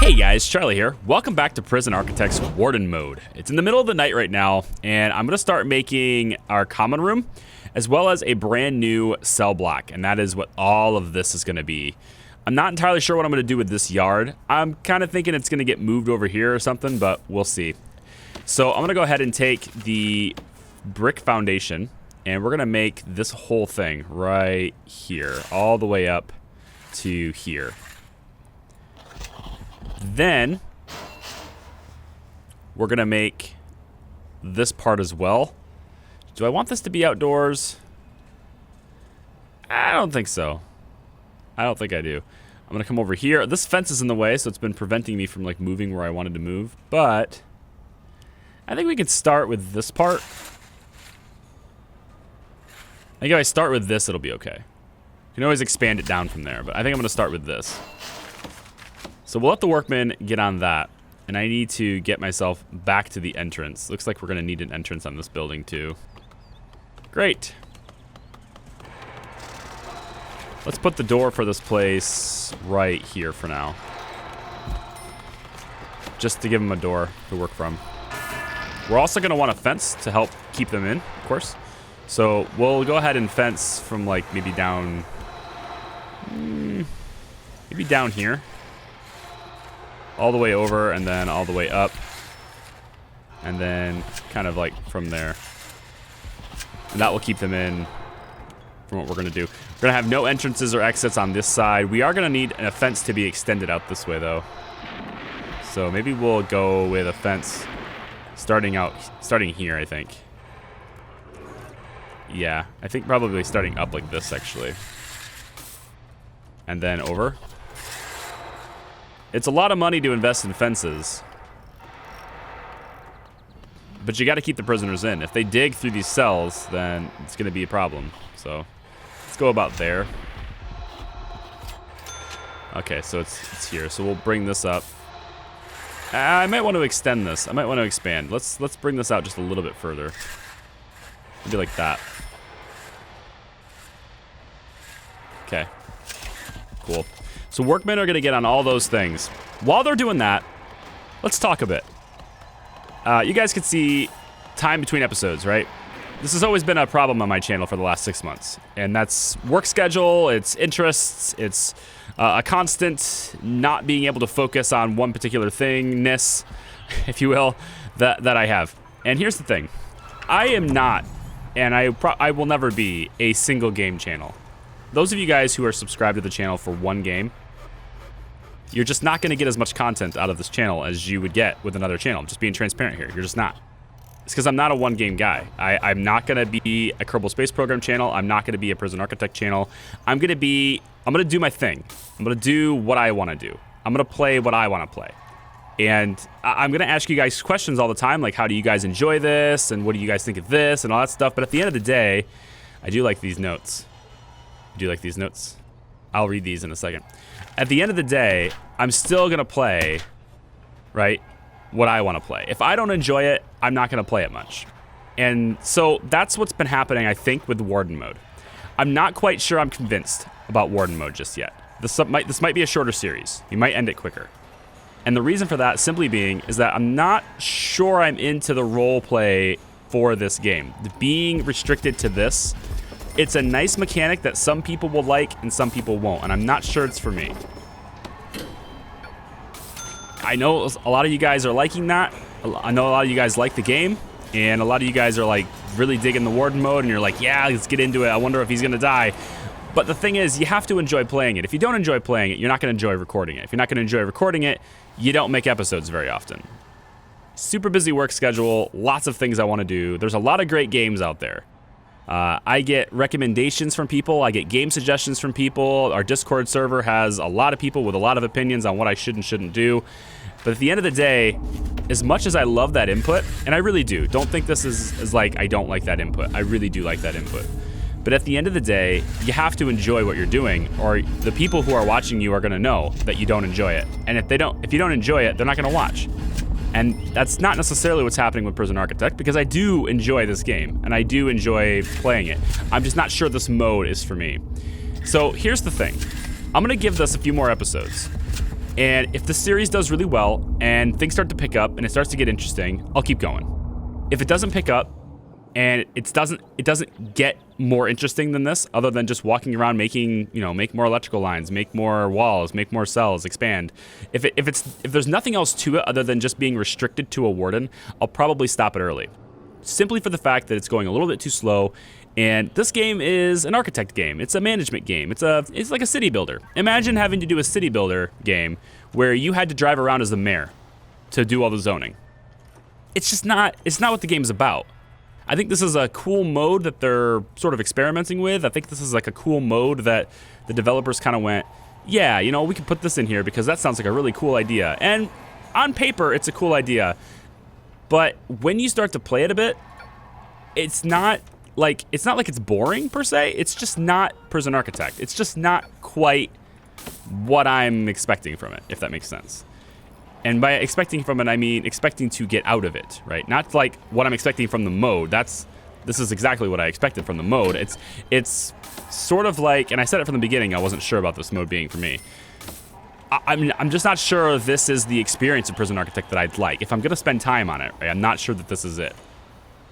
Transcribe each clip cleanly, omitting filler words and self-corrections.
Hey guys, Charlie here. Welcome back to Prison Architect's Warden Mode. It's in the middle of the night right now, and I'm gonna start making our common room, as well as a brand new cell block, and that is what all of this is gonna be. I'm not entirely sure what I'm gonna do with this yard. I'm kind of thinking it's gonna get moved over here or something, but we'll see. So I'm gonna go ahead and take the brick foundation, and we're gonna make this whole thing right here, all the way up to here. Then we're gonna make this part as well. Do I want this to be outdoors? I don't think so. I don't think I do. I'm gonna come over here. This fence is in the way, so it's been preventing me from like moving where I wanted to move, but I think we could start with this part. I think if I start with this, it'll be okay. You can always expand it down from there, but I think I'm gonna start with this. So we'll let the workmen get on that, and I need to get myself back to the entrance. Looks like we're gonna need an entrance on this building too. Great. Let's put the door for this place right here for now. Just to give them a door to work from. We're also gonna want a fence to help keep them in, of course. So we'll go ahead and fence from like maybe down here. All the way over and then all the way up. And then kind of like from there. And that will keep them in from what we're going to do. We're going to have no entrances or exits on this side. We are going to need a fence to be extended out this way though. So maybe we'll go with a fence starting here, I think. Yeah, I think probably starting up like this actually. And then over. It's a lot of money to invest in fences. But you got to keep the prisoners in. If they dig through these cells, then it's going to be a problem. So let's go about there. Okay, so it's here. So we'll bring this up. I might want to extend this. I might want to expand. Let's bring this out just a little bit further. Maybe like that. Okay. Cool. So workmen are going to get on all those things. While they're doing that, let's talk a bit. You guys can see time between episodes, right? This has always been a problem on my channel for the last 6 months. And that's work schedule, it's interests, it's a constant not being able to focus on one particular thingness, if you will, that I have. And here's the thing. I am not, and I will never be, a single game channel. Those of you guys who are subscribed to the channel for one game, you're just not going to get as much content out of this channel as you would get with another channel. I'm just being transparent here. You're just not. It's because I'm not a one-game guy. I'm not going to be a Kerbal Space Program channel. I'm not going to be a Prison Architect channel. I'm going to do my thing. I'm going to do what I want to do. I'm going to play what I want to play. And I'm going to ask you guys questions all the time, like how do you guys enjoy this, and what do you guys think of this, and all that stuff. But at the end of the day, I do like these notes. Do you like these notes? I'll read these in a second. At the end of the day, I'm still gonna play, right, what I wanna play. If I don't enjoy it, I'm not gonna play it much. And so that's what's been happening, I think, with Warden Mode. I'm not quite sure I'm convinced about Warden Mode just yet. This might be a shorter series. You might end it quicker. And the reason for that simply being is that I'm not sure I'm into the role play for this game. Being restricted to this, it's a nice mechanic that some people will like and some people won't, and I'm not sure it's for me. I know a lot of you guys are liking that. I know a lot of you guys like the game, and a lot of you guys are like really digging the Warden Mode, and you're like, yeah, let's get into it. I wonder if he's gonna die. But the thing is, you have to enjoy playing it. If you don't enjoy playing it, you're not gonna enjoy recording it. If you're not gonna enjoy recording it, you don't make episodes very often. Super busy work schedule, lots of things I wanna do. There's a lot of great games out there. I get recommendations from people. I get game suggestions from people. Our Discord server has a lot of people with a lot of opinions on what I should and shouldn't do. But at the end of the day, as much as I love that input, and I really do, don't think this is like I don't like that input. I really do like that input. But at the end of the day, you have to enjoy what you're doing, or the people who are watching you are gonna know that you don't enjoy it. And if you don't enjoy it, they're not gonna watch. And that's not necessarily what's happening with Prison Architect, because I do enjoy this game, and I do enjoy playing it. I'm just not sure this mode is for me. So here's the thing. I'm gonna give this a few more episodes. And if the series does really well and things start to pick up and it starts to get interesting, I'll keep going. If it doesn't pick up and it doesn't get more interesting than this, other than just walking around making, make more electrical lines, make more walls, make more cells, expand. If there's nothing else to it other than just being restricted to a warden, I'll probably stop it early. Simply for the fact that it's going a little bit too slow. And this game is an architect game. It's a management game. It's like a city builder. Imagine having to do a city builder game where you had to drive around as the mayor to do all the zoning. It's not what the game's about. I think this is a cool mode that they're sort of experimenting with. I think this is like a cool mode that the developers kind of went, yeah, we can put this in here because that sounds like a really cool idea. And on paper, it's a cool idea. But when you start to play it a bit, it's not like it's boring per se. It's just not Prison Architect. It's just not quite what I'm expecting from it, if that makes sense. And by expecting from it, I mean expecting to get out of it, right? Not like what I'm expecting from the mode. This is exactly what I expected from the mode. It's sort of like, and I said it from the beginning, I wasn't sure about this mode being for me. I'm just not sure this is the experience of Prison Architect that I'd like. If I'm gonna spend time on it, right, I'm not sure that this is it.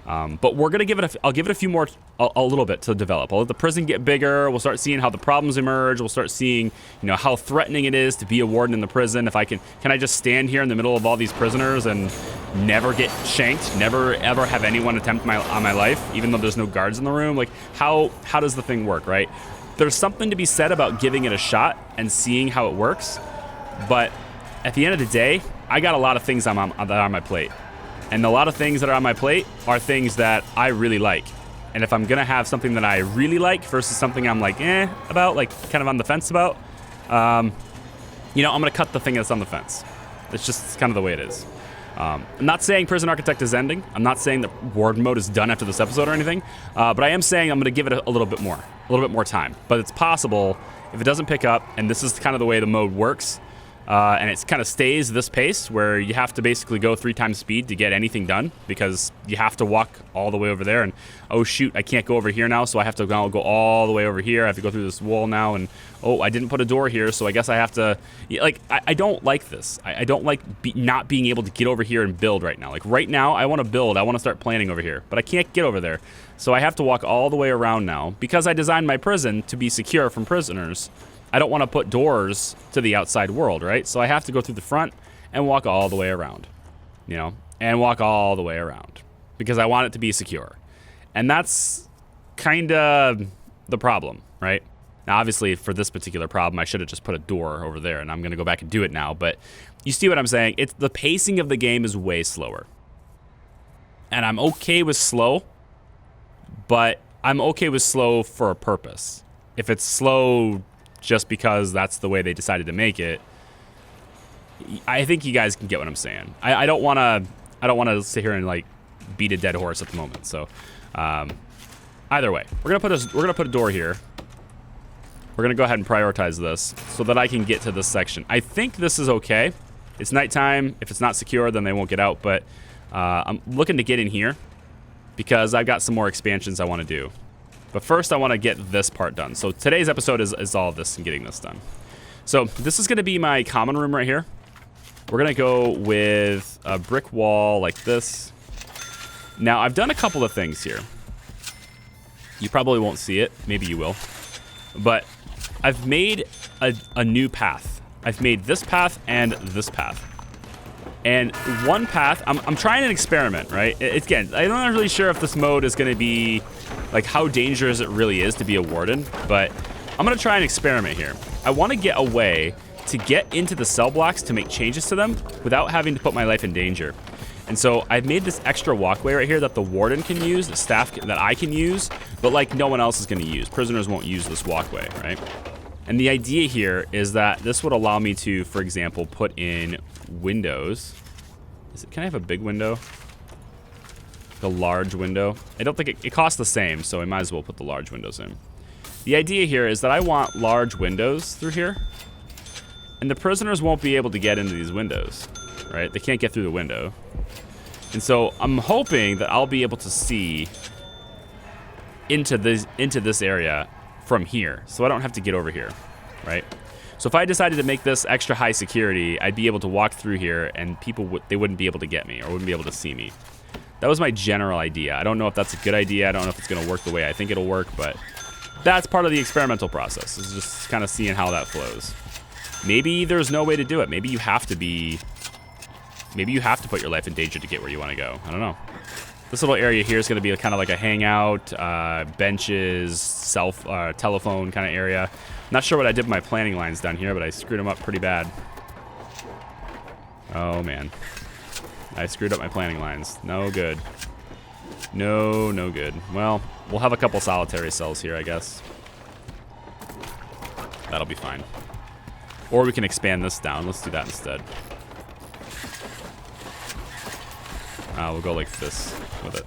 But we're gonna I'll give it a few more, a little bit to develop. I'll let the prison get bigger. We'll start seeing how the problems emerge. We'll start seeing, how threatening it is to be a warden in the prison. If can I just stand here in the middle of all these prisoners and never get shanked, never ever have anyone attempt on my life, even though there's no guards in the room? Like, how does the thing work, right? There's something to be said about giving it a shot and seeing how it works. But at the end of the day, I got a lot of things that are on my plate. And a lot of things that are on my plate are things that I really like. And if I'm gonna have something that I really like versus something I'm like, about, like kind of on the fence about, I'm gonna cut the thing that's on the fence. It's kind of the way it is. I'm not saying Prison Architect is ending. I'm not saying that Warden Mode is done after this episode or anything. But I am saying I'm gonna give it a little bit more time. But it's possible if it doesn't pick up, and this is kind of the way the mode works, and it kind of stays this pace where you have to basically go 3 times speed to get anything done because you have to walk all the way over there and, oh shoot, I can't go over here now, so I have to go all the way over here. I have to go through this wall now, and oh, I didn't put a door here, so I guess I have to, I don't like this. I don't like not being able to get over here and build right now. Like right now, I want to build, I want to start planning over here, but I can't get over there. So I have to walk all the way around now because I designed my prison to be secure from prisoners. I don't want to put doors to the outside world, right? So I have to go through the front and walk all the way around, and walk all the way around because I want it to be secure. And that's kind of the problem, right? Now, obviously, for this particular problem, I should have just put a door over there, and I'm going to go back and do it now. But you see what I'm saying? It's the pacing of the game is way slower. And I'm okay with slow, but I'm okay with slow for a purpose. If it's slow just because that's the way they decided to make it, I think you guys can get what I'm saying. I don't want to sit here and like beat a dead horse at the moment. So either way, we're gonna put a door here. We're gonna go ahead and prioritize this so that I can get to this section. I think this is okay. It's nighttime. If it's not secure, then they won't get out. But I'm looking to get in here because I've got some more expansions I want to do. But first, I want to get this part done. So today's episode is all of this and getting this done. So this is going to be my common room right here. We're going to go with a brick wall like this. Now, I've done a couple of things here. You probably won't see it. Maybe you will. But I've made a new path. I've made this path and this path. And one path, I'm trying an experiment, right? Again, I'm not really sure if this mode is going to be, like, how dangerous it really is to be a warden, but I'm going to try an experiment here. I want to get a way to get into the cell blocks to make changes to them without having to put my life in danger. And so I've made this extra walkway right here that the warden can use, the staff that I can use, but like no one else is going to use. Prisoners won't use this walkway, right? And the idea here is that this would allow me to, for example, put in windows. Can I have a big window? The large window? I don't think it costs the same, so I might as well put the large windows in. The idea here is that I want large windows through here, and the prisoners won't be able to get into these windows, right? They can't get through the window. And so I'm hoping that I'll be able to see into this area from here, so I don't have to get over here, right? So if I decided to make this extra high security, I'd be able to walk through here and people they wouldn't be able to get me or wouldn't be able to see me. That was my general idea. I don't know if that's a good idea. I don't know if it's going to work the way I think it'll work, but that's part of the experimental process. Is just kind of seeing how that flows. Maybe there's no way to do it. Maybe you have to put your life in danger to get where you want to go. I don't know. This little area here is going to be kind of like a hangout, benches, telephone kind of area. Not sure what I did with my planning lines down here, but I screwed them up pretty bad. Oh, man. I screwed up my planning lines. No good. No, no good. Well, we'll have a couple solitary cells here, I guess. That'll be fine. Or we can expand this down. Let's do that instead. We'll go like this with it.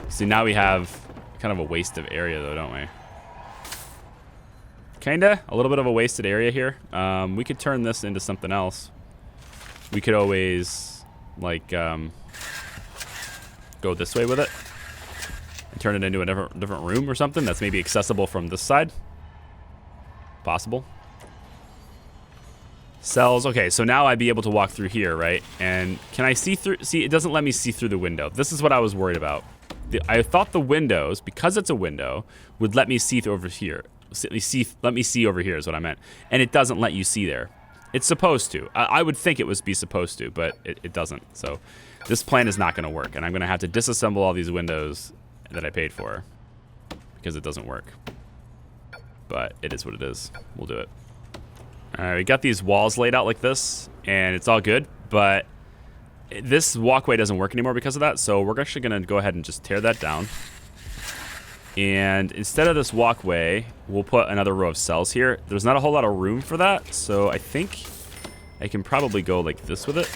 See, now we have kind of a waste of area, though, don't we? Kinda. A little bit of a wasted area here. We could turn this into something else. We could always, like, go this way with it. And turn it into a different room or something that's maybe accessible from this side. Possible. Cells. Okay, so now I'd be able to walk through here, right? And can I see through? See, it doesn't let me see through the window. This is what I was worried about. I thought the windows, because it's a window, would let me see through over here. Let me see over here is what I meant. And it doesn't let you see there. It's supposed to. I would think it was supposed to, but it doesn't. So this plan is not going to work. And I'm going to have to disassemble all these windows that I paid for because it doesn't work. But it is what it is. We'll do it. All right, we got these walls laid out like this, and it's all good, but this walkway doesn't work anymore because of that, so we're actually going to go ahead and just tear that down. And instead of this walkway, we'll put another row of cells here. There's not a whole lot of room for that, so I think I can probably go like this with it.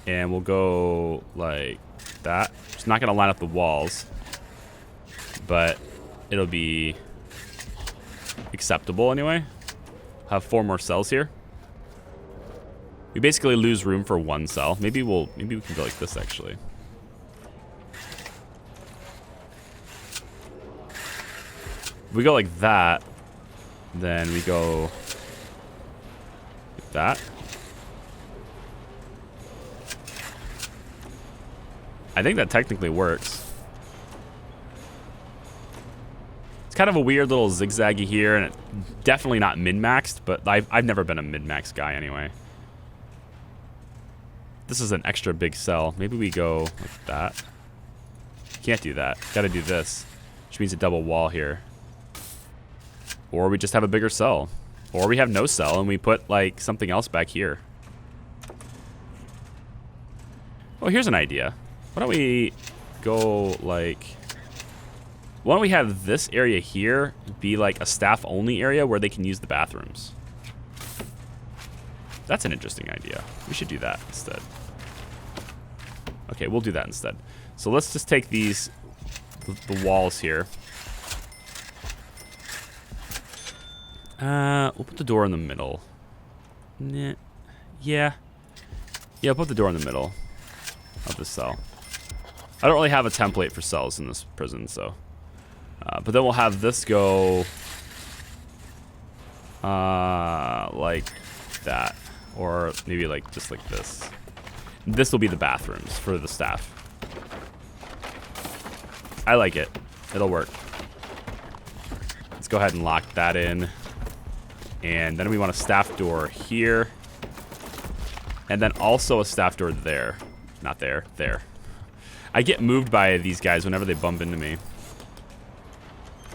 And we'll go like that. It's not going to line up the walls, but it'll be acceptable anyway. Have 4 more cells here. We basically lose room for 1 cell. Maybe we can go like this actually. If we go like that, then we go like that. I think that technically works. It's kind of a weird little zigzaggy here, and it's definitely not min-maxed, but I've never been a min-max guy anyway. This is an extra big cell. Maybe we go like that. Can't do that. Gotta do this, which means a double wall here. Or we just have a bigger cell. Or we have no cell, and we put, like, something else back here. Oh, here's an idea. Why don't we go, like... Why don't we have this area here be like a staff-only area where they can use the bathrooms? That's an interesting idea. We should do that instead. Okay, we'll do that instead. So let's just take these, the walls here. We'll put the door in the middle. Nah. Yeah. Yeah, put the door in the middle of the cell. I don't really have a template for cells in this prison, so... but then we'll have this go like that, or maybe like just like this. This will be the bathrooms for the staff. I like it. It'll work. Let's go ahead and lock that in. And then we want a staff door here. And then also a staff door there. Not there, there. I get moved by these guys whenever they bump into me.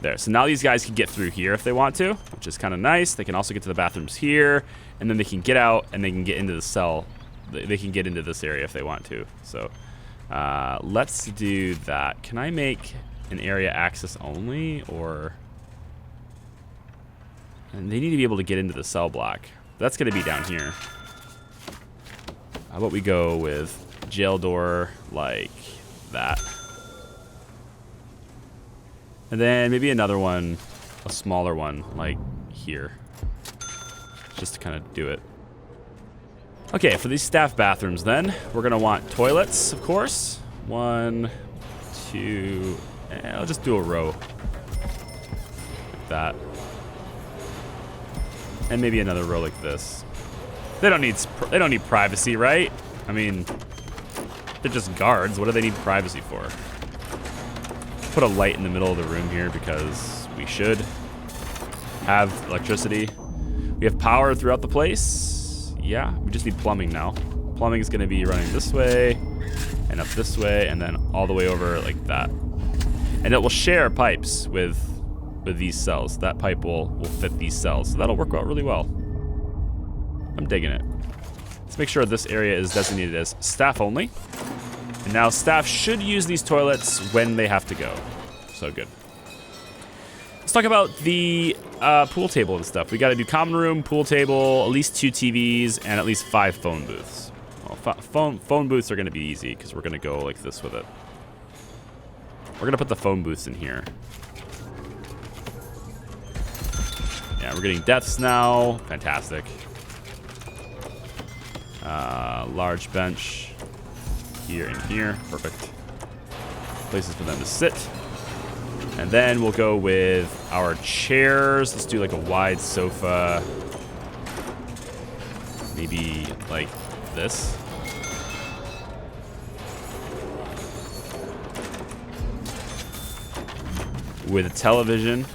There. So now these guys can get through here if they want to, which is kind of nice. They can also get to the bathrooms here, and then they can get out and they can get into the cell. They can get into this area if they want to. So let's do that. Can I make an area access only, or... And they need to be able to get into the cell block. That's going to be down here. How about we go with jail door like that. And then maybe another one, a smaller one, like here. Just to kind of do it. Okay, for these staff bathrooms then, we're going to want toilets, of course. 1, 2, I'll just do a row. Like that. and maybe another row like this. They don't need privacy, right? I mean, they're just guards. What do they need privacy for? Put a light in the middle of the room here because we should have electricity. We have power throughout the place. Yeah, we just need plumbing now. Plumbing is going to be running this way and up this way and then all the way over like that. And it will share pipes with these cells. That pipe will fit these cells. So that'll work out really well. I'm digging it. Let's make sure this area is designated as staff only. And now staff should use these toilets when they have to go. So good. Let's talk about the pool table and stuff. We got to do common room, pool table, at least 2 TVs, and at least 5 phone booths. Well, phone booths are going to be easy because we're going to go like this with it. We're going to put the phone booths in here. Yeah, we're getting deaths now. Fantastic. Large bench here and here. Perfect. Places for them to sit. And then we'll go with our chairs. Let's do like a wide sofa. Maybe like this. With a television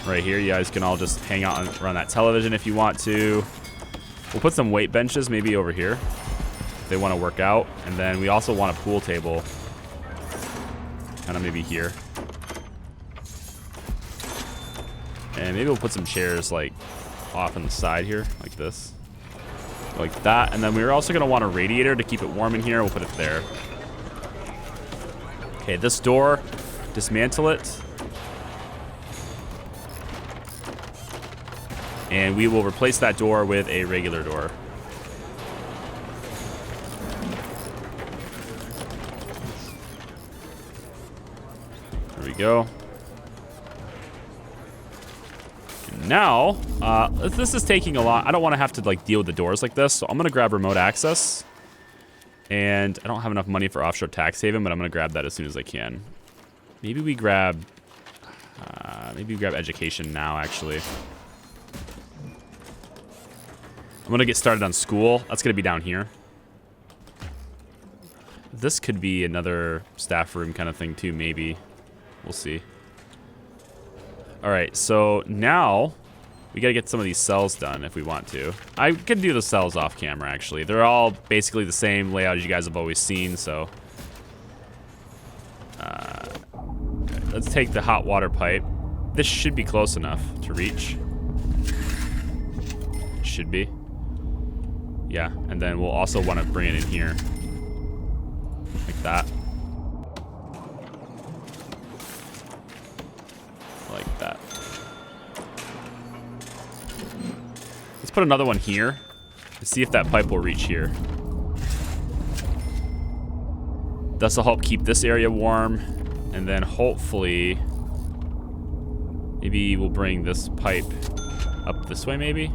right here. You guys can all just hang out around that television if you want to. We'll put some weight benches maybe over here if they want to work out. And then we also want a pool table kind of maybe here. And maybe we'll put some chairs like off on the side here like this. Like that. And then we're also going to want a radiator to keep it warm in here. We'll put it there. Okay, this door, dismantle it. And we will replace that door with a regular door. There we go. And now, this is taking a lot. I don't want to have to like deal with the doors like this, so I'm going to grab remote access. And I don't have enough money for offshore tax haven, but I'm going to grab that as soon as I can. Maybe we grab education now, actually. I'm going to get started on school. That's going to be down here. This could be another staff room kind of thing too, maybe. We'll see. All right, so now we got to get some of these cells done if we want to. I can do the cells off camera, actually. They're all basically the same layout as you guys have always seen, so. Okay, let's take the hot water pipe. This should be close enough to reach. Should be. Yeah, and then we'll also want to bring it in here. Like that. Like that. Let's put another one here. Let's see if that pipe will reach here. This will help keep this area warm. And then hopefully, maybe we'll bring this pipe up this way maybe.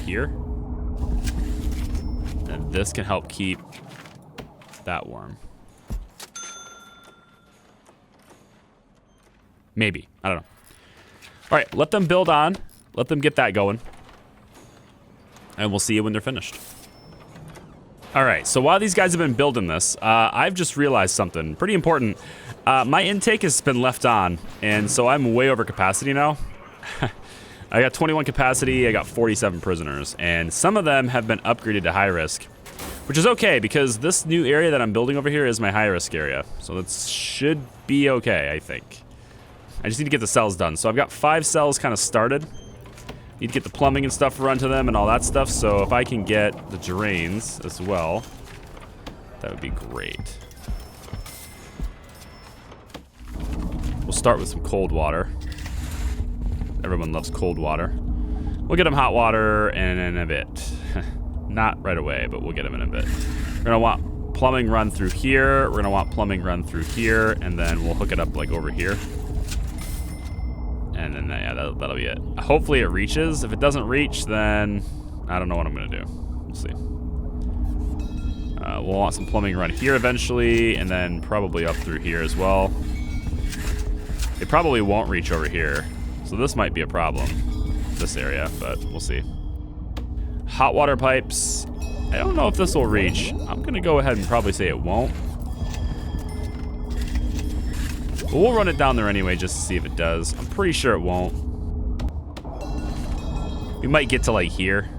Here. And this can help keep that warm. Maybe. I don't know. All right, let them build on. Let them get that going. And we'll see you when they're finished. All right, so while these guys have been building this, I've just realized something pretty important. My intake has been left on, and so I'm way over capacity now. I got 21 capacity, I got 47 prisoners, and some of them have been upgraded to high risk, which is okay because this new area that I'm building over here is my high risk area. So that should be okay, I think. I just need to get the cells done. So I've got 5 cells kind of started. Need to get the plumbing and stuff run to them and all that stuff. So if I can get the drains as well, that would be great. We'll start with some cold water. Everyone loves cold water. We'll get them hot water in a bit. Not right away, but we'll get them in a bit. We're gonna want plumbing run through here. We're gonna want plumbing run through here, and then we'll hook it up like over here. And then yeah, that'll be it. Hopefully it reaches. If it doesn't reach, then I don't know what I'm gonna do. We'll see. We'll want some plumbing run here eventually, and then probably up through here as well. It probably won't reach over here. So this might be a problem. this area, but we'll see. Hot water pipes. I don't know if this will reach. I'm going to go ahead and probably say it won't. But we'll run it down there anyway just to see if it does. I'm pretty sure it won't. We might get to like here.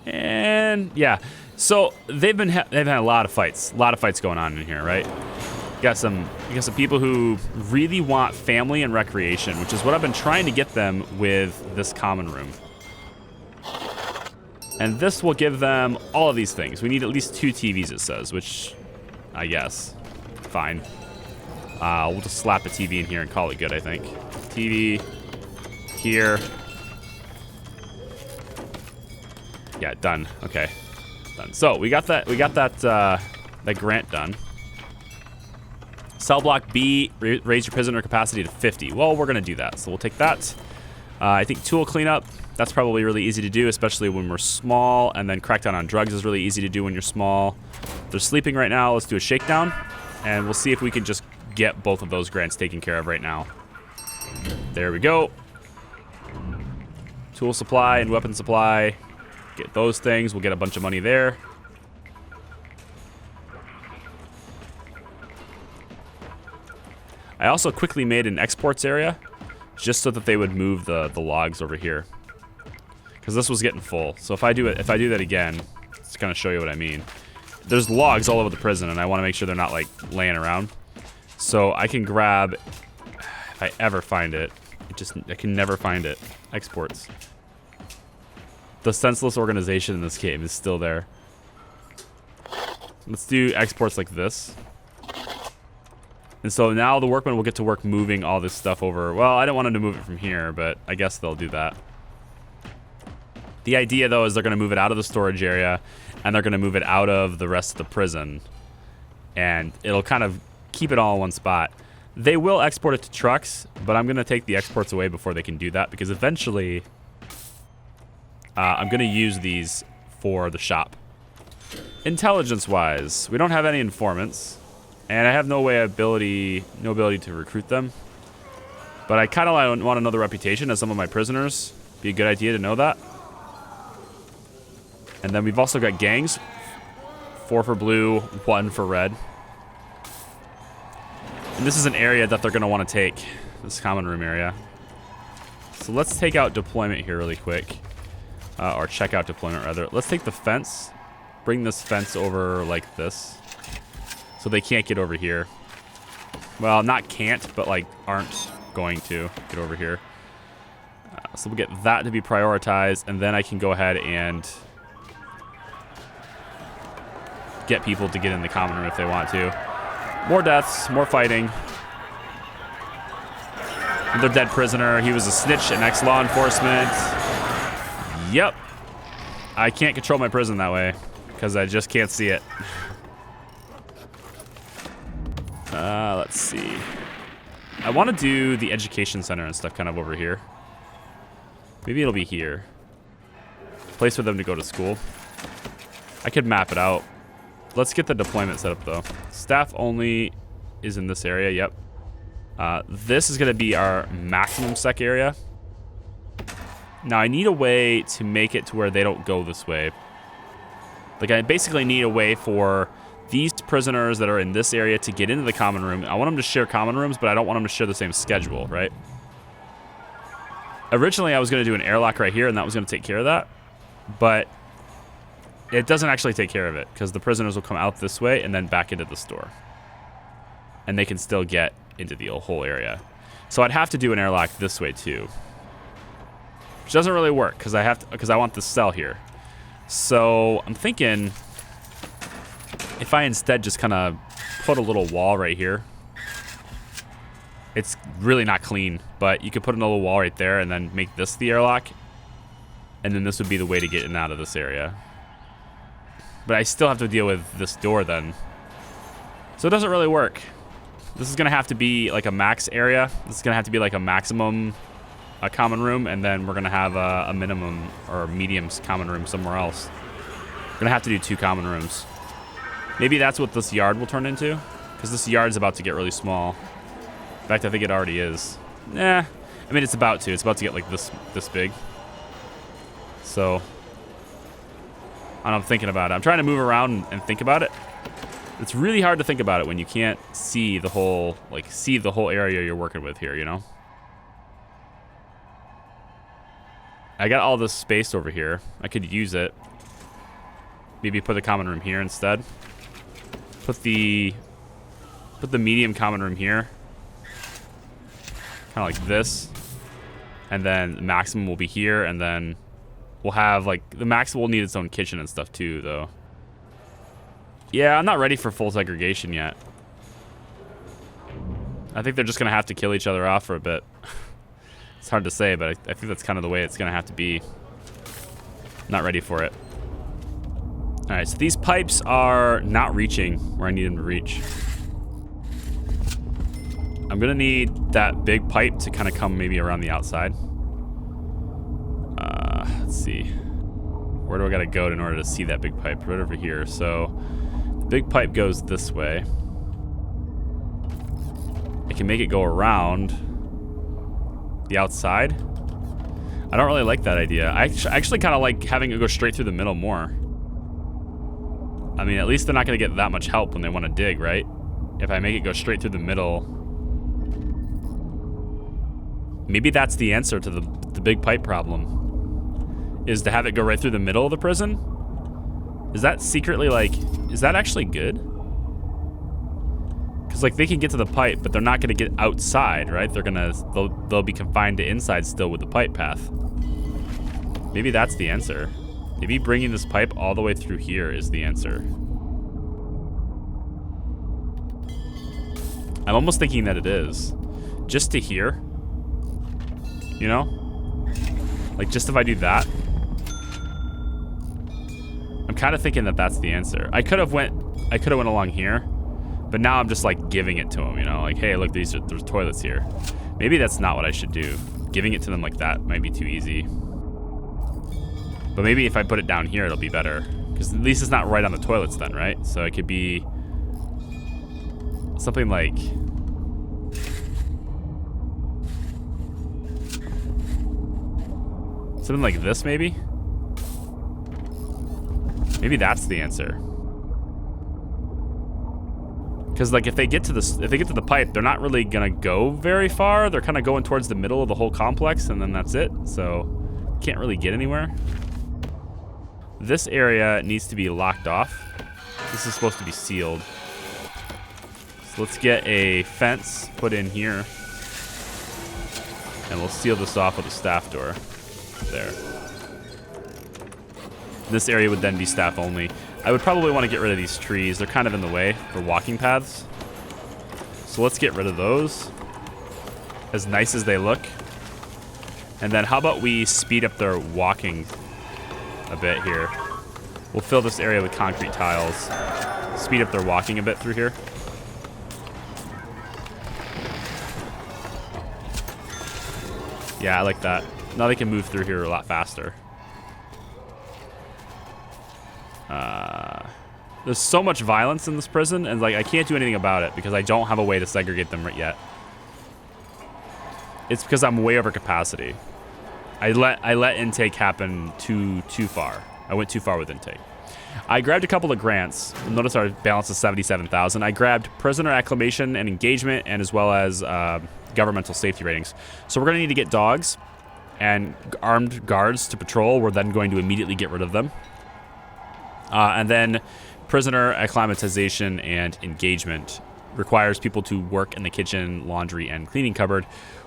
And yeah, so they've had a lot of fights going on in here, right? You got some people who really want family and recreation, which is what I've been trying to get them with this common room. And this will give them all of these things. We need at least 2 TVs, it says, which I guess, fine. We'll just slap a TV in here and call it good, I think. TV here. Yeah, done. Okay, done. So we got that grant done. Cell block B, raise your prisoner capacity to 50. Well, we're gonna do that, so we'll take that. I think tool cleanup, that's probably really easy to do, especially when we're small, and then crackdown on drugs is really easy to do when you're small. They're sleeping right now. Let's do a shakedown, and we'll see if we can just get both of those grants taken care of right now. There we go. Tool supply and weapon supply. Get those things. We'll get a bunch of money there. I also quickly made an exports area just so that they would move the logs over here, because this was getting full. So if I do that again, it's gonna show you what I mean. There's logs all over the prison, and I want to make sure they're not like laying around. So I can grab, if I ever find it, I can never find it. Exports. The senseless organization in this game is still there. Let's do exports like this. And so now the workmen will get to work moving all this stuff over. Well, I don't want them to move it from here, but I guess they'll do that. The idea, though, is they're going to move it out of the storage area, and they're going to move it out of the rest of the prison. And it'll kind of keep it all in one spot. They will export it to trucks, but I'm going to take the exports away before they can do that, because eventually I'm going to use these for the shop. Intelligence-wise, we don't have any informants, and I have no ability to recruit them. But I kind of want another reputation as some of my prisoners. Be a good idea to know that. And then we've also got gangs. 4 for blue, 1 for red. And this is an area that they're going to want to take. This common room area. So let's take out deployment here really quick. Or check out deployment, rather. Let's take the fence. Bring this fence over like this. So they can't get over here. Well, not can't, but like aren't going to get over here. So we'll get that to be prioritized. And then I can go ahead and get people to get in the common room if they want to. More deaths, more fighting. Another dead prisoner. He was a snitch and ex-law enforcement. Yep. I can't control my prison that way because I just can't see it. Let's see. I want to do the education center and stuff kind of over here. Maybe it'll be here. Place for them to go to school. I could map it out. Let's get the deployment set up, though. Staff only is in this area, yep. This is going to be our maximum sec area. Now, I need a way to make it to where they don't go this way. Like, I basically need a way for these prisoners that are in this area to get into the common room. I want them to share common rooms, but I don't want them to share the same schedule, right? Originally, I was going to do an airlock right here, and that was going to take care of that. But it doesn't actually take care of it, because the prisoners will come out this way and then back into the store. And they can still get into the whole area. So I'd have to do an airlock this way, too. Which doesn't really work, because I want this cell here. So I'm thinking if I instead just kind of put a little wall right here. It's really not clean, but you could put another wall right there and then make this the airlock. And then this would be the way to get in and out of this area. But I still have to deal with this door then. So it doesn't really work. This is going to have to be like a max area. This is going to have to be like a maximum common room, and then we're going to have a minimum or medium common room somewhere else. We're going to have to do 2 common rooms. Maybe that's what this yard will turn into, because this yard's about to get really small. In fact, I think it already is. Nah, I mean, it's about to. It's about to get like this big. So, I'm thinking about it. I'm trying to move around and think about it. It's really hard to think about it when you can't see the whole, area you're working with here, you know? I got all this space over here. I could use it. Maybe put the common room here instead. Put the medium common room here. Kind of like this. And then the maximum will be here, and then we'll have, like, the maximum will need its own kitchen and stuff too, though. Yeah, I'm not ready for full segregation yet. I think they're just going to have to kill each other off for a bit. It's hard to say, but I think that's kind of the way it's going to have to be. Not ready for it. All right, so these pipes are not reaching where I need them to reach. I'm going to need that big pipe to kind of come maybe around the outside. Let's see. Where do I got to go in order to see that big pipe? Right over here. So the big pipe goes this way. I can make it go around the outside. I don't really like that idea. I actually kind of like having it go straight through the middle more. I mean, at least they're not going to get that much help when they want to dig, right? If I make it go straight through the middle. Maybe that's the answer to the big pipe problem. Is to have it go right through the middle of the prison? Is that secretly, like, is that actually good? Because, like, they can get to the pipe, but they're not going to get outside, right? They'll be confined to inside still with the pipe path. Maybe that's the answer. Maybe bringing this pipe all the way through here is the answer. I'm almost thinking that it is. Just to here. You know? Like, just if I do that. I'm kind of thinking that that's the answer. I could have went along here. But now I'm just, like, giving it to them, you know? Like, hey, look, there's toilets here. Maybe that's not what I should do. Giving it to them like that might be too easy. But maybe if I put it down here, it'll be better. Because at least it's not right on the toilets then, right? So it could be something like... something like this, maybe? Maybe that's the answer. Because, like, if they get to the pipe, they're not really gonna go very far. They're kind of going towards the middle of the whole complex, and then that's it. So, can't really get anywhere. This area needs to be locked off. This is supposed to be sealed. So let's get a fence put in here, and we'll seal this off with a staff door. There. This area would then be staff only. I would probably want to get rid of these trees. They're kind of in the way for walking paths. So let's get rid of those. As nice as they look. And then how about we speed up their walking a bit here. We'll fill this area with concrete tiles. Speed up their walking a bit through here. Yeah, I like that. Now they can move through here a lot faster. There's so much violence in this prison, and like I can't do anything about it because I don't have a way to segregate them right yet. It's because I'm way over capacity. I let intake happen too far. I went too far with intake. I grabbed a couple of grants. Notice our balance is 77,000. I grabbed prisoner acclimation and engagement, and as well as governmental safety ratings. So we're going to need to get dogs and armed guards to patrol. We're then going to immediately get rid of them. And then prisoner acclimatization and engagement requires people to work in the kitchen, laundry, and cleaning cupboard,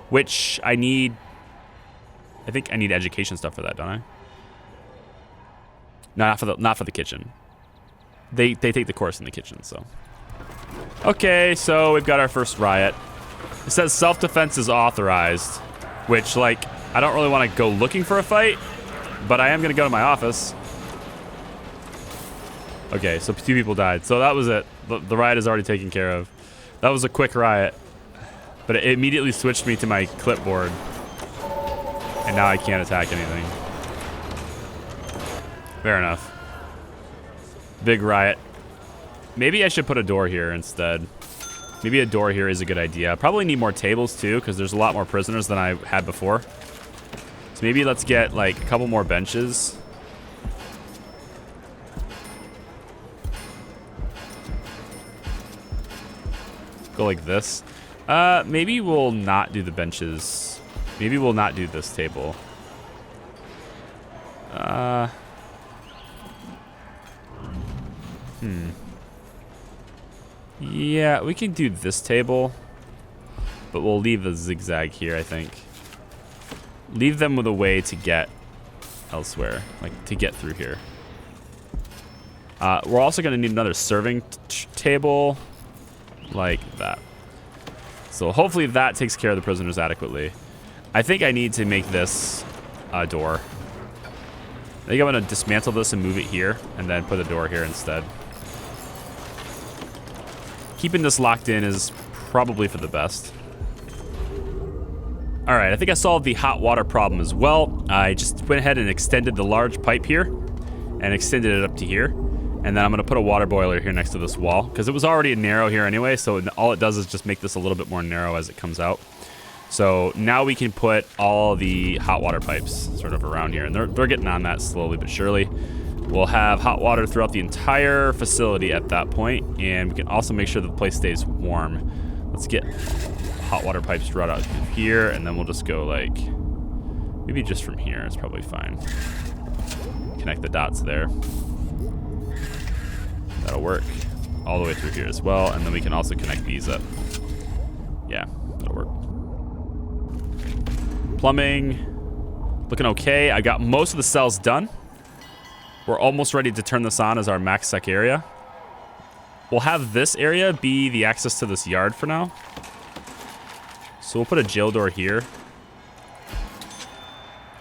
which I need. I think I need education stuff for that, don't I? No, not for the kitchen. They take the course in the kitchen, so. Okay, so we've got our first riot. It says self-defense is authorized, which, like, I don't really want to go looking for a fight, but I am going to go to my office. Okay, so 2 people died. So that was it. The riot is already taken care of. That was a quick riot. But it immediately switched me to my clipboard. And now I can't attack anything. Fair enough. Big riot. Maybe I should put a door here instead. Maybe a door here is a good idea. Probably need more tables too, because there's a lot more prisoners than I had before. So maybe let's get like a couple more benches. Go like this. Maybe we'll not do the benches. Maybe we'll not do this table. Yeah, we can do this table, but we'll leave a zigzag here, I think. Leave them with a way to get elsewhere, like to get through here. We're also going to need another serving table like that. So hopefully that takes care of the prisoners adequately. I think I need to make this a door. I think I'm going to dismantle this and move it here and then put a door here instead. Keeping this locked in is probably for the best. All right, I think I solved the hot water problem as well. I just went ahead and extended the large pipe here and extended it up to here. And then I'm gonna put a water boiler here next to this wall because it was already narrow here anyway. So all it does is just make this a little bit more narrow as it comes out. So now we can put all the hot water pipes sort of around here. And they're getting on that slowly but surely. We'll have hot water throughout the entire facility at that point, and we can also make sure that the place stays warm. Let's get hot water pipes right out here, and then we'll just go like, maybe just from here. It's probably fine. Connect the dots there. That'll work all the way through here as well, and then we can also connect these up. Yeah, that'll work. Plumbing, looking okay. I got most of the cells done. We're almost ready to turn this on as our max sec area. We'll have this area be the access to this yard for now. So we'll put a jail door here.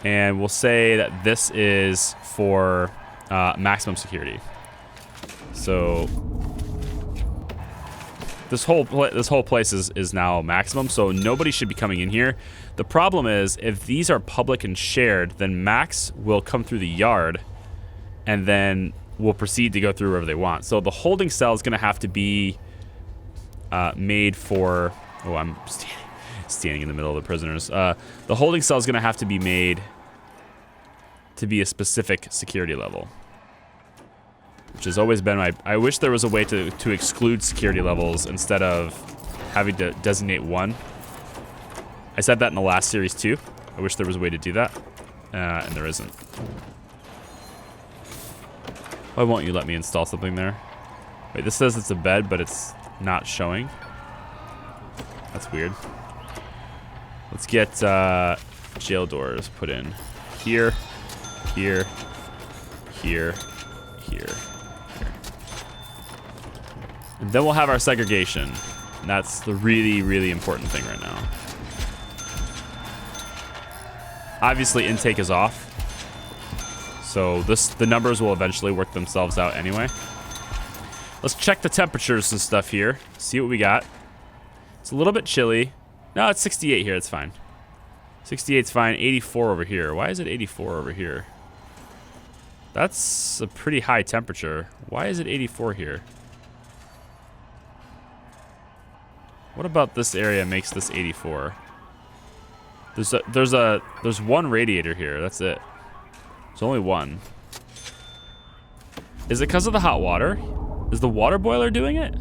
And we'll say that this is for maximum security. So this whole place is now maximum, so nobody should be coming in here. The problem is if these are public and shared, then Max will come through the yard and then will proceed to go through wherever they want. So the holding cell is going to have to be made for... Oh, I'm standing in the middle of the prisoners. The holding cell is going to have to be made to be a specific security level, which has always been my... I wish there was a way to exclude security levels instead of having to designate one. I said that in the last series too. I wish there was a way to do that, and there isn't. Why won't you let me install something there? Wait, this says it's a bed, but it's not showing. That's weird. Let's get jail doors put in here, here, here, here. And then we'll have our segregation. And that's the really, really important thing right now. Obviously, intake is off. So the numbers will eventually work themselves out anyway. Let's check the temperatures and stuff here. See what we got. It's a little bit chilly. No, it's 68 here. It's fine. 68's fine. 84 over here. Why is it 84 over here? That's a pretty high temperature. Why is it 84 here? What about this area makes this 84? There's one radiator here. That's it. There's only one. Is it because of the hot water? Is the water boiler doing it?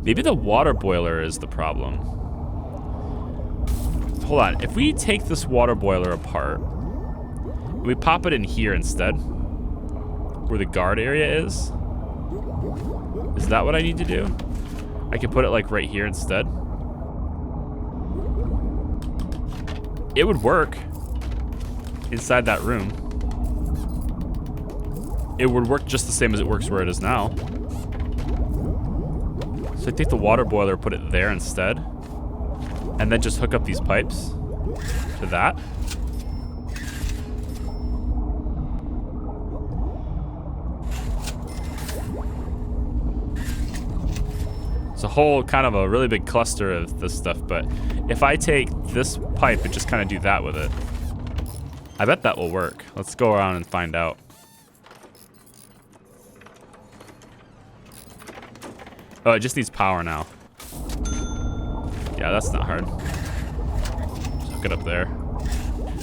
Maybe the water boiler is the problem. Hold on. If we take this water boiler apart, we pop it in here instead, where the guard area is. Is that what I need to do? I can put it like right here instead. It would work inside that room. It would work just the same as it works where it is now. So I take the water boiler, put it there instead, and then just hook up these pipes to that. It's a whole kind of a really big cluster of this stuff, but if I take this pipe and just kind of do that with it, I bet that will work. Let's go around and find out. Oh, it just needs power now. Yeah, that's not hard. Just hook it up there.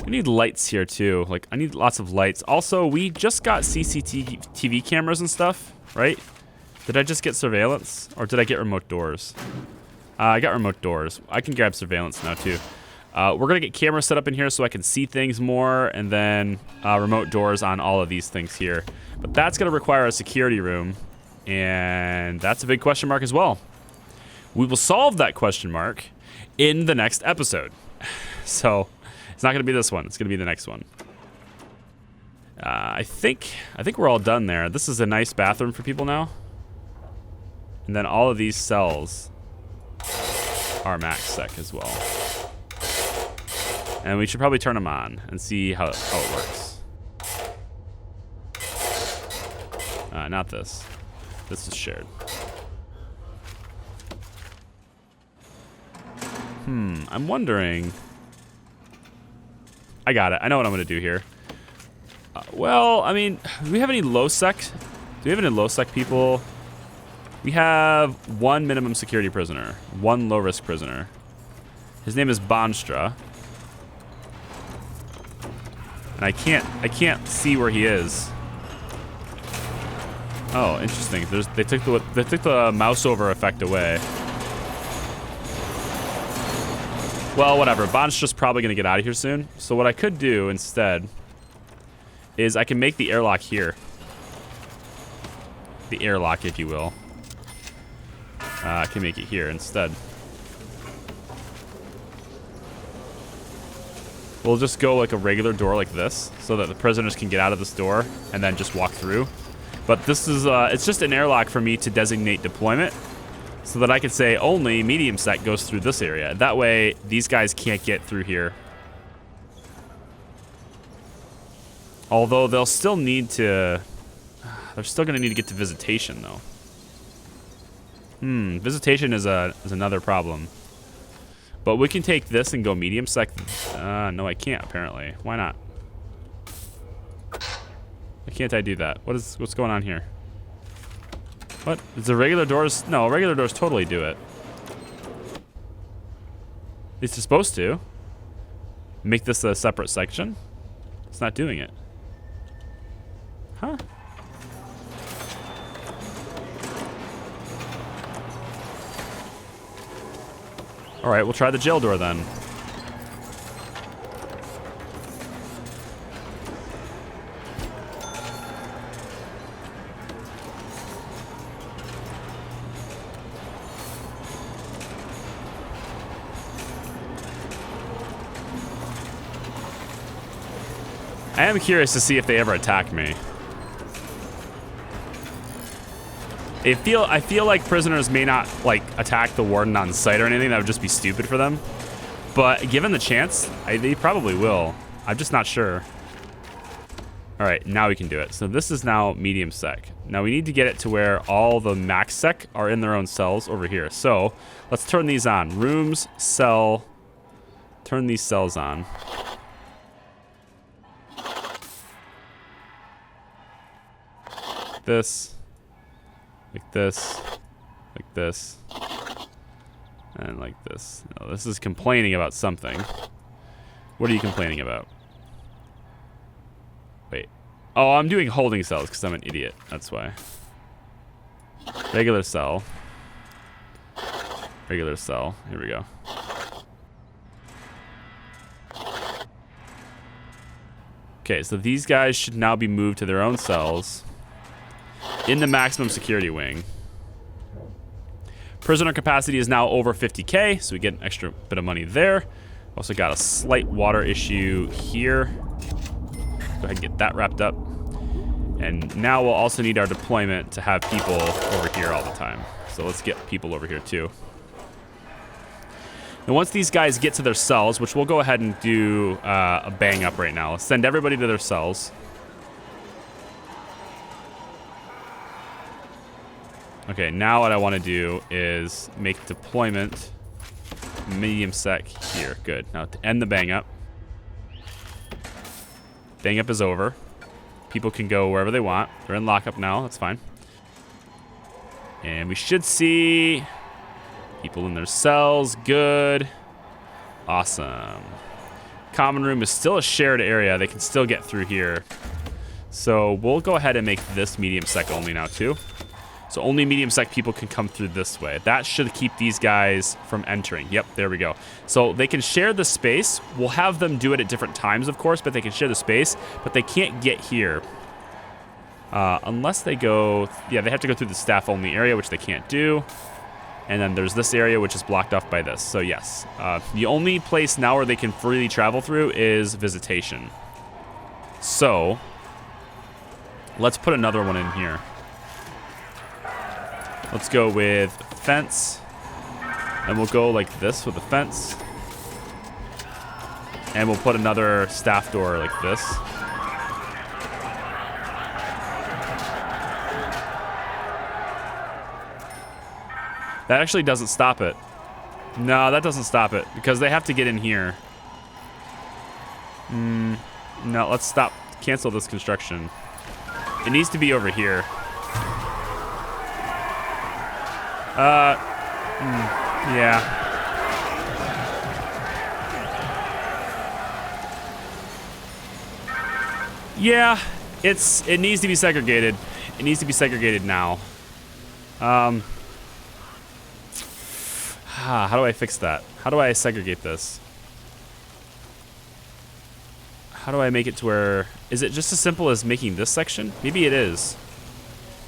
I need lights here too. Like, I need lots of lights. Also, we just got CCTV cameras and stuff, right? Did I just get surveillance? Or did I get remote doors? I got remote doors. I can grab surveillance now too. We're gonna get cameras set up in here so I can see things more, and then remote doors on all of these things here. But that's gonna require a security room, and that's a big question mark as well. We will solve that question mark in the next episode. So it's not gonna be this one. It's gonna be the next one. I think we're all done there. This is a nice bathroom for people now. And then all of these cells are max sec as well. And we should probably turn them on and see how it works. Not this. This is shared. I'm wondering. I got it. I know what I'm going to do here. Well, I mean, do we have any low sec? Do we have any low sec people? We have one minimum security prisoner, one low risk prisoner. His name is Bonstra. And I can't see where he is. Oh, interesting. They took the mouse over effect away. Well, whatever. Bonstra's probably gonna get out of here soon. So what I could do instead is I can make the airlock here. The airlock, if you will. I can make it here instead. We'll just go like a regular door like this so that the prisoners can get out of this door and then just walk through. But this is, it's just an airlock for me to designate deployment so that I can say only medium sec goes through this area. That way, these guys can't get through here. Although they'll still need to, they're still gonna need to get to visitation though. Visitation is another problem. But we can take this and go medium sec. No, I can't apparently. Why not? Why can't I do that? What's going on here? What? Is the regular doors? No, regular doors totally do it. It's supposed to. Make this a separate section. It's not doing it. Huh? All right, we'll try the jail door then. I am curious to see if they ever attack me. I feel like prisoners may not like attack the warden on sight or anything. That would just be stupid for them. But given the chance, they probably will. I'm just not sure. All right, now we can do it. So this is now medium sec. Now we need to get it to where all the max sec are in their own cells over here. So let's turn these on. Rooms, cell. Turn these cells on. This. Like this, like this, and like this. No, this is complaining about something. What are you complaining about? Wait. Oh, I'm doing holding cells because I'm an idiot. That's why. Regular cell. Regular cell. Here we go. Okay, so these guys should now be moved to their own cells. In the maximum security wing. Prisoner capacity is now over 50K, so we get an extra bit of money there. Also got a slight water issue here. Go ahead and get that wrapped up. And now we'll also need our deployment to have people over here all the time. So let's get people over here too. And once these guys get to their cells, which we'll go ahead and do a bang up right now. Let's send everybody to their cells. Okay, now what I want to do is make deployment medium sec here. Good. Now to end the bang up. Bang up is over. People can go wherever they want. They're in lockup now. That's fine. And we should see people in their cells. Good. Awesome. Common room is still a shared area. They can still get through here. So we'll go ahead and make this medium sec only now too. So only medium sec people can come through this way. That should keep these guys from entering. Yep, there we go. So they can share the space. We'll have them do it at different times, of course, but they can share the space, but they can't get here. Unless they go, yeah, they have to go through the staff only area, which they can't do. And then there's this area, which is blocked off by this. So yes, the only place now where they can freely travel through is visitation. So let's put another one in here. Let's go with fence. And we'll go like this with the fence. And we'll put another staff door like this. That actually doesn't stop it. No, that doesn't stop it because they have to get in here. No, let's stop. Cancel this construction. It needs to be over here. Yeah. Yeah, it needs to be segregated. It needs to be segregated now. How do I fix that? How do I segregate this? How do I make it to where... Is it just as simple as making this section? Maybe it is.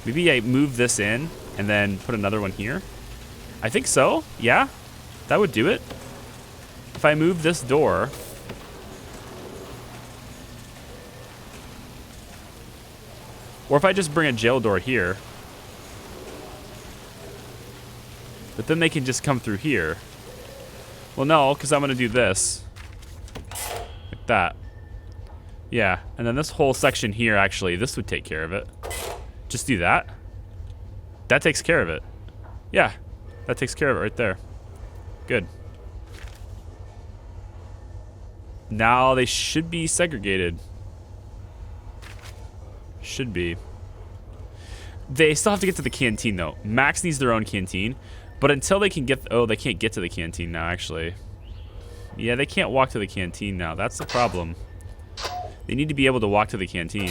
Maybe I move this in and then put another one here. I think so. Yeah, that would do it. If I move this door... Or if I just bring a jail door here... But then they can just come through here. Well, no, because I'm going to do this. Like that. Yeah, and then this whole section here, actually, this would take care of it. Just do that. That takes care of it. Yeah, that takes care of it right there. Good. Now they should be segregated. Should be. They still have to get to the canteen, though. Max needs their own canteen. But until they can get... Oh, they can't get to the canteen now, actually. Yeah, they can't walk to the canteen now. That's the problem. They need to be able to walk to the canteen.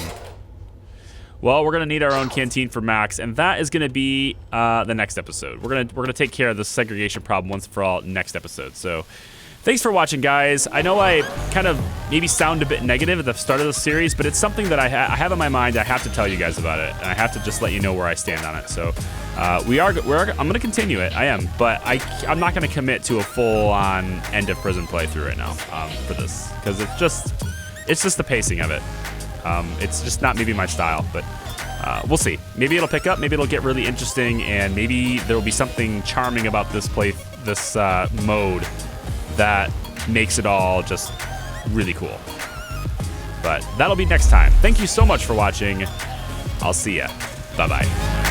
Well, we're going to need our own canteen for Max, and that is going to be the next episode. We're going to take care of the segregation problem once and for all next episode. So, thanks for watching, guys. I know I kind of maybe sound a bit negative at the start of the series, but it's something that I have in my mind. I have to tell you guys about it, and I have to just let you know where I stand on it. So, I'm going to continue it. I am, but I'm not going to commit to a full-on end of prison playthrough right now for this, because it's just the pacing of it. It's just not maybe my style, but we'll see. Maybe it'll pick up. Maybe it'll get really interesting, and maybe there will be something charming about this mode that makes it all just really cool. But that'll be next time. Thank you so much for watching. I'll see ya. Bye-bye.